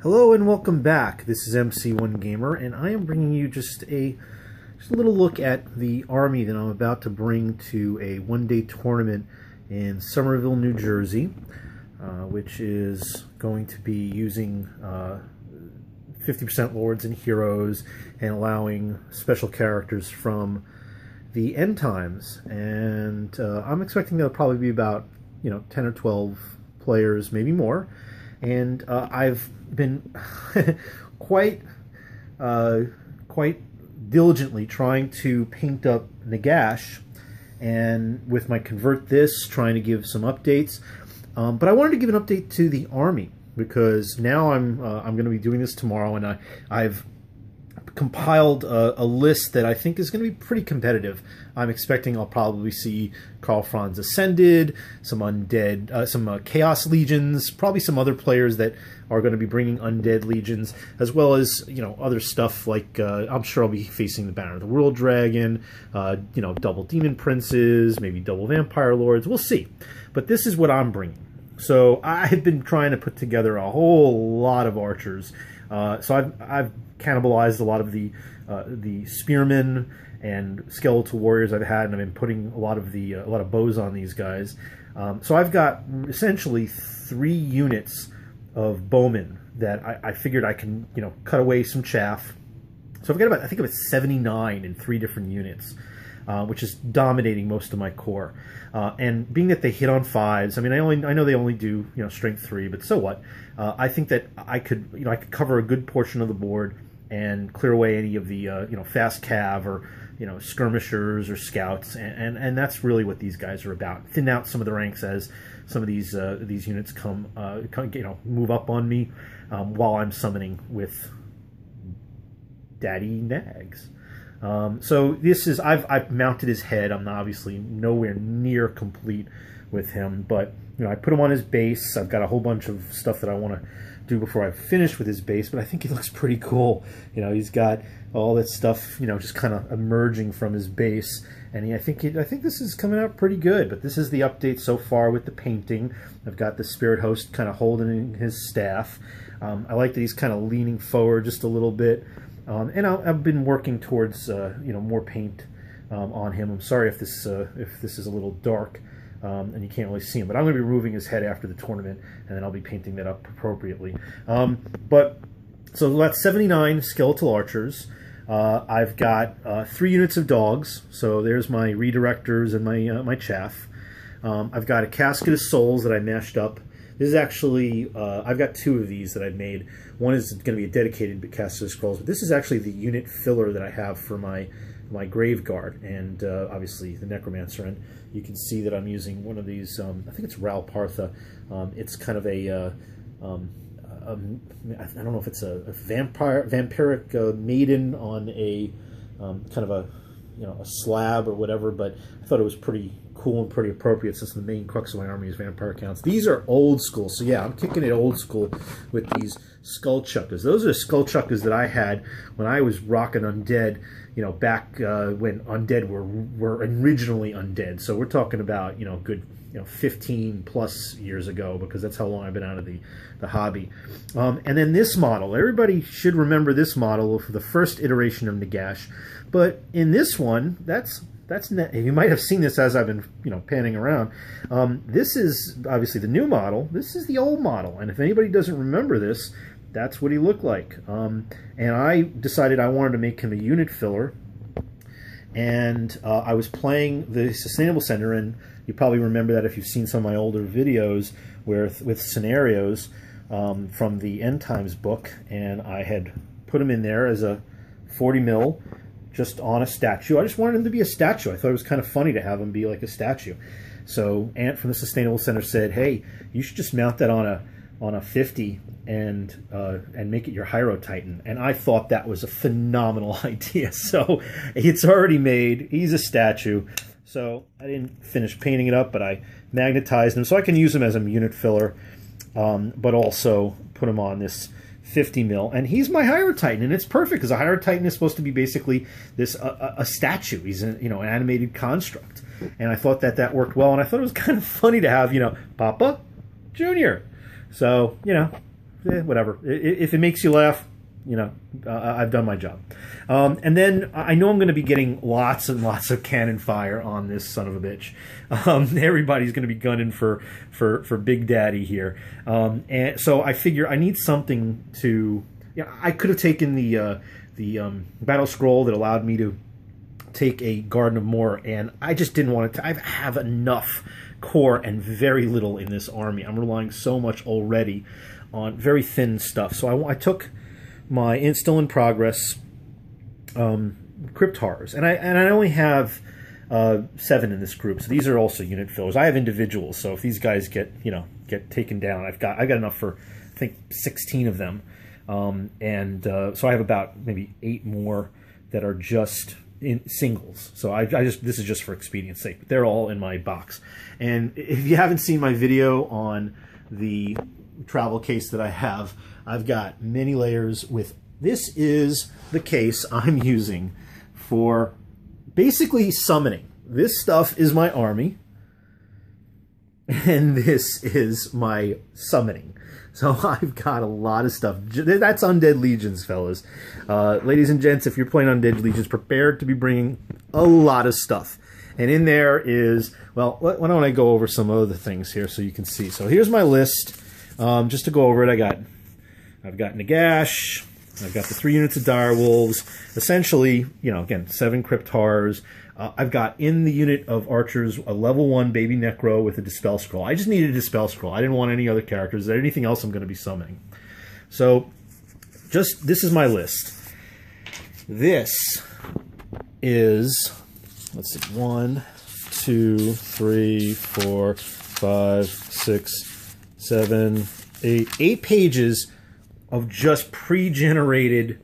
Hello and welcome back. This is MC1 Gamer, and I am bringing you just a little look at the army that I'm about to bring to a one-day tournament in Somerville, New Jersey, which is going to be using 50% Lords and Heroes and allowing special characters from the end times. And I'm expecting there'll probably be about 10 or 12 players, maybe more. And I've been quite diligently trying to paint up Nagash, and with my Convert This, trying to give some updates. But I wanted to give an update to the army, because now I'm going to be doing this tomorrow, and I've compiled a list that I think is going to be pretty competitive. I'm expecting I'll probably see Karl Franz Ascended, some Undead, some Chaos Legions, probably some other players that are going to be bringing Undead Legions, as well as other stuff like I'm sure I'll be facing the Banner of the World Dragon, double Demon Princes, maybe double Vampire Lords. We'll see, but this is what I'm bringing. So I've been trying to put together a whole lot of archers. So I've cannibalized a lot of the spearmen and skeletal warriors I've had, and I've been putting a lot of bows on these guys. So I've got essentially 3 units of bowmen that I figured I can cut away some chaff. So I've got I think about 79 in 3 different units, which is dominating most of my core. And being that they hit on 5s, I mean, I know they only do strength 3, but so what? I think that I could I could cover a good portion of the board and clear away any of the fast cav or skirmishers or scouts, and that's really what these guys are about. Thin out some of the ranks as some of these units come move up on me while I'm summoning with Daddy Nags. So this is I've mounted his head. I'm obviously nowhere near complete with him, but I put him on his base. I've got a whole bunch of stuff that I want to do before I finish with his base, but I think he looks pretty cool. He's got all that stuff just kind of emerging from his base, and I think this is coming out pretty good. But this is the update so far with the painting. I've got the Spirit Host kind of holding his staff. I like that he's kind of leaning forward just a little bit. And I've been working towards more paint on him. I'm sorry if this is a little dark and you can't really see him, but I'm going to be removing his head after the tournament, and then I'll be painting that up appropriately. So that's 79 skeletal archers. I've got 3 units of dogs. So there's my redirectors and my chaff. I've got a casket of souls that I mashed up. This is actually, I've got 2 of these that I've made. One is going to be a dedicated casket of scrolls, but this is actually the unit filler that I have for my grave guard and obviously the necromancer. And you can see that I'm using one of these. I think it's Ral Partha. It's kind of I don't know if it's a vampiric maiden on a kind of a slab or whatever, but I thought it was pretty cool and pretty appropriate since the main crux of my army is vampire counts. These are old school, so yeah, I'm kicking it old school with these skull chuckers. Those are skull chuckers that I had when I was rocking Undead, back when Undead were originally Undead. So we're talking about good 15 plus years ago, because that's how long I've been out of the hobby. And then this model, everybody should remember this model for the first iteration of Nagash. But in this one, you might have seen this as I've been panning around. This is obviously the new model. This is the old model, and if anybody doesn't remember this, that's what he looked like. And I decided I wanted to make him a unit filler, and I was playing the Sustainable Center, and you probably remember that if you've seen some of my older videos with scenarios from the End Times book, and I had put him in there as a 40 mil just on a statue. I just wanted him to be a statue. I thought it was kind of funny to have him be like a statue. So Ant from the Sustainable Center said, hey, you should just mount that on a 50 and make it your Hyro Titan. And I thought that was a phenomenal idea. So it's already made. He's a statue. So I didn't finish painting it up, but I magnetized him so I can use him as a unit filler, but also put him on this 50 mil, and he's my Hyro Titan, and it's perfect because a Hyro Titan is supposed to be basically this a statue. He's an animated construct, and I thought that worked well, and I thought it was kind of funny to have Papa Junior. So whatever. If it makes you laugh, you know, I've done my job. And then I know I'm going to be getting lots and lots of cannon fire on this son of a bitch. Everybody's going to be gunning for Big Daddy here. And so I figure I need something to... You know, I could have taken the battle scroll that allowed me to take a Garden of Moor, and I just didn't want to... I have enough core and very little in this army. I'm relying so much already on very thin stuff. So I took my still in progress Crypt Horrors, and I only have 7 in this group. So these are also unit fillers. I have individuals, so if these guys get taken down, I've got enough for I think 16 of them, so I have about maybe 8 more that are just in singles. So this is just for expedience sake, but they're all in my box. And if you haven't seen my video on the travel case that I have, I've got many layers with... This is the case I'm using for basically summoning. This stuff is my army, and this is my summoning. So I've got a lot of stuff. That's Undead Legions, fellas. Ladies and gents, if you're playing Undead Legions, prepare to be bringing a lot of stuff. And in there is... Well, why don't I go over some other things here so you can see. So here's my list. Just to go over it, I've got Nagash, I've got the 3 units of direwolves, essentially, you know, again, 7 Crypt Horrors. I've got in the unit of archers a level 1 baby Necro with a Dispel Scroll. I just needed a Dispel Scroll. I didn't want any other characters. Is there anything else I'm going to be summoning? So, this is my list. This is, let's see, 1, 2, 3, 4, 5, 6, 7, 8 pages of just pre-generated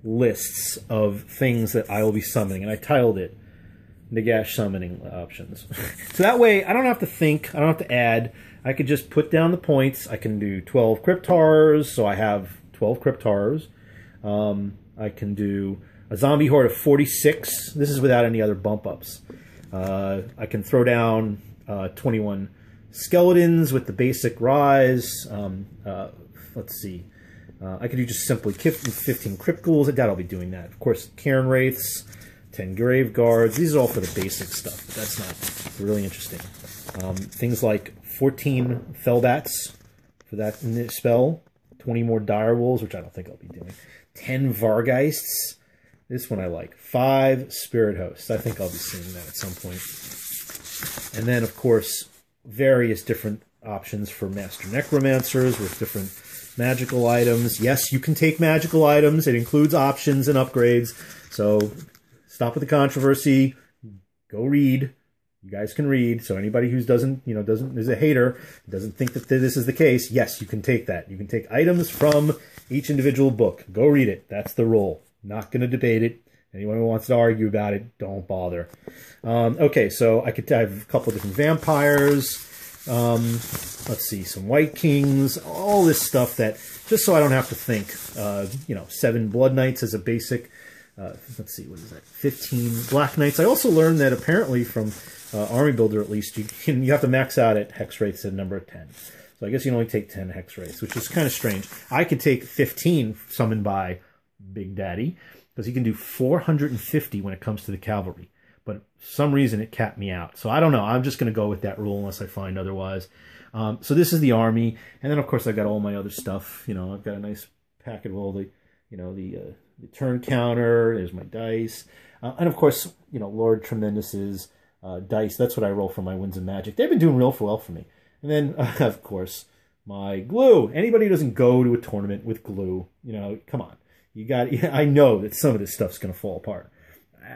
lists of things that I will be summoning, and I titled it Nagash Summoning Options. So that way I don't have to think, I don't have to add, I could just put down the points. I can do 12 Crypt Horrors, so I have 12 Crypt Horrors. I can do a zombie horde of 46. This is without any other bump ups. I can throw down 21 skeletons with the basic rise. Let's see. I could do just simply 15 Crypt Ghouls. I doubt I'll be doing that. Of course, Cairn Wraiths, 10 Grave Guards. These are all for the basic stuff, but that's not really interesting. Things like 14 Fellbats for that spell, 20 more Direwolves, which I don't think I'll be doing, 10 Vargeists. This one I like. 5 Spirit Hosts. I think I'll be seeing that at some point. And then, of course, various different options for Master Necromancers with different magical items. Yes, you can take magical items. It includes options and upgrades. So stop with the controversy. Go read. You guys can read. So anybody who is a hater, doesn't think that this is the case, yes, you can take that. You can take items from each individual book. Go read it. That's the rule. Not going to debate it. Anyone who wants to argue about it, don't bother. Okay, so I have a couple of different vampires. Let's see, some White Kings, all this stuff that, just so I don't have to think, 7 Blood Knights as a basic, let's see, what is that, 15 Black Knights. I also learned that apparently from Army Builder at least, you have to max out at Hex Wraiths at a number of 10. So I guess you can only take 10 Hex Wraiths, which is kind of strange. I could take 15 summoned by Big Daddy, because he can do 450 when it comes to the cavalry. But for some reason it capped me out. So I don't know. I'm just going to go with that rule unless I find otherwise. So this is the army. And then, of course, I've got all my other stuff. You know, I've got a nice packet of all the turn counter. There's my dice. And, of course, Lord Tremendous's dice. That's what I roll for my Winds of Magic. They've been doing real well for me. And then, of course, my glue. Anybody who doesn't go to a tournament with glue, come on. I know that some of this stuff's going to fall apart.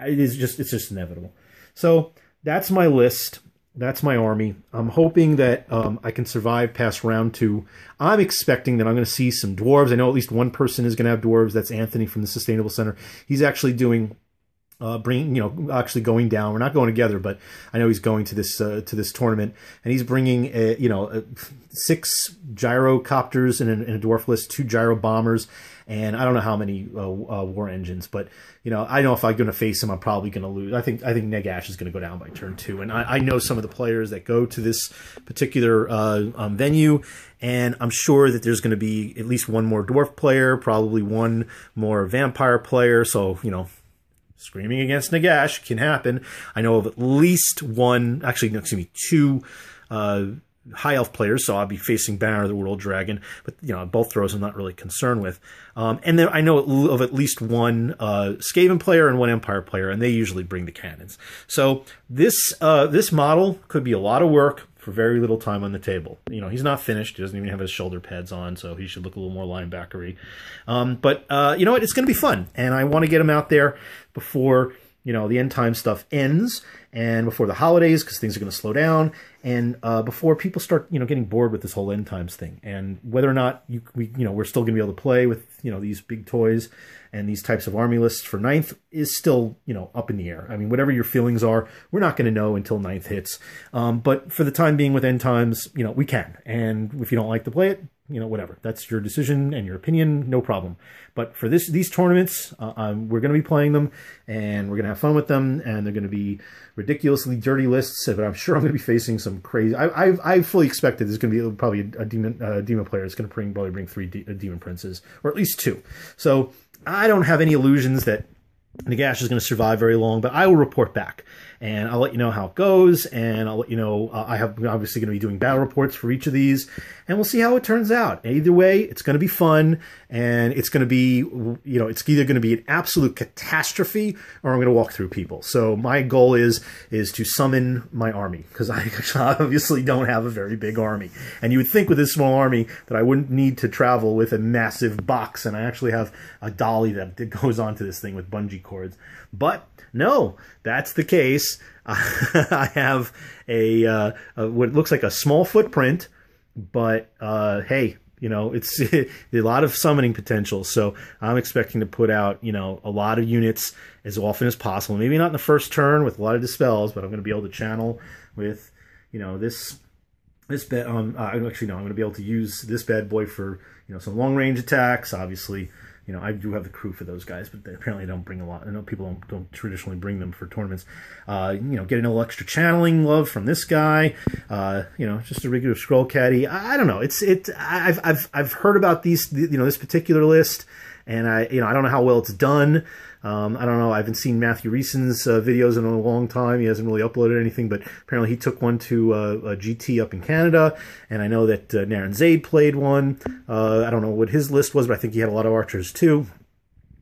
It's just inevitable. So that's my list. That's my army. I'm hoping that I can survive past round 2. I'm expecting that I'm going to see some dwarves. I know at least one person is going to have dwarves. That's Anthony from the Sustainable Center. He's actually doing bringing, actually going down. We're not going together, but I know he's going to this tournament, and he's bringing 6 gyrocopters in a dwarf list, 2 gyro bombers, and I don't know how many war engines, but I know if I'm going to face him, I'm probably going to lose. I think Nagash is going to go down by turn 2, and I know some of the players that go to this particular venue, and I'm sure that there's going to be at least one more dwarf player, probably one more vampire player. So screaming against Nagash can happen. I know of at least one, actually, no, excuse me, 2 high elf players, so I'll be facing Banner the World Dragon, but both throws I'm not really concerned with. And then I know of at least one Skaven player and one Empire player, and they usually bring the cannons. So this model could be a lot of work for very little time on the table. He's not finished. He doesn't even have his shoulder pads on, so he should look a little more linebackery. But you know what? It's going to be fun, and I want to get him out there before the end time stuff ends, and before the holidays, because things are going to slow down, and before people start getting bored with this whole end times thing, and whether or not we're still going to be able to play with these big toys and these types of army lists for 9th is still up in the air. I mean, whatever your feelings are, we're not going to know until 9th hits. But for the time being with end times, we can, and if you don't like to play it, whatever. That's your decision and your opinion, no problem. But for these tournaments, we're going to be playing them, and we're going to have fun with them, and they're going to be ridiculously dirty lists, but I'm sure I'm going to be facing some crazy... I fully expected there's going to be probably a demon player that's going to probably bring 3 demon princes, or at least 2. So I don't have any illusions that Nagash is going to survive very long, but I will report back, and I'll let you know how it goes, and I'll let you know I have obviously going to be doing battle reports for each of these, and we'll see how it turns out. Either way, it's going to be fun, and it's going to be, it's either going to be an absolute catastrophe, or I'm going to walk through people. So my goal is to summon my army, because I obviously don't have a very big army, and you would think with this small army that I wouldn't need to travel with a massive box, and I actually have a dolly that goes onto this thing with bungee cords. But no, that's the case. I have a what looks like a small footprint, but hey, it's a lot of summoning potential. So I'm expecting to put out a lot of units as often as possible. Maybe not in the first turn with a lot of dispels, but I'm going to be able to channel with this bed. Actually, no, I'm going to be able to use this bad boy for some long range attacks. Obviously. I do have the crew for those guys, but they apparently don't bring a lot. I know people don't traditionally bring them for tournaments. Getting a little extra channeling love from this guy. Just a regular scroll caddy. I don't know. I've heard about these. This particular list, and I don't know how well it's done. I don't know. I haven't seen Matthew Reeson's videos in a long time. He hasn't really uploaded anything, but apparently he took one to a GT up in Canada, and I know that Naren Zaid played one. I don't know what his list was, but I think he had a lot of archers too.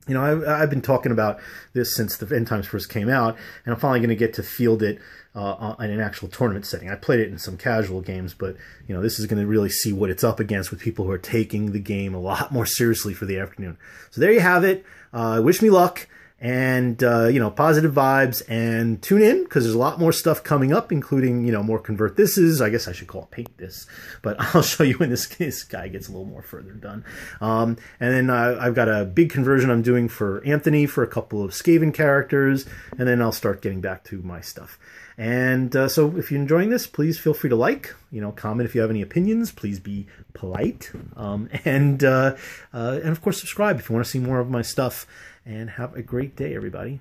I've been talking about this since the End Times first came out, and I'm finally going to get to field it in an actual tournament setting. I played it in some casual games, but this is going to really see what it's up against with people who are taking the game a lot more seriously for the afternoon. So there you have it. Wish me luck. And, positive vibes, and tune in, because there's a lot more stuff coming up, including, more convert thises. I guess I should call it paint this, but I'll show you when this guy gets a little more further done. And then I've got a big conversion I'm doing for Anthony for a couple of Skaven characters, and then I'll start getting back to my stuff. And so if you're enjoying this, please feel free to like, comment if you have any opinions. Please be polite. And of course, subscribe if you want to see more of my stuff. And have a great day, everybody.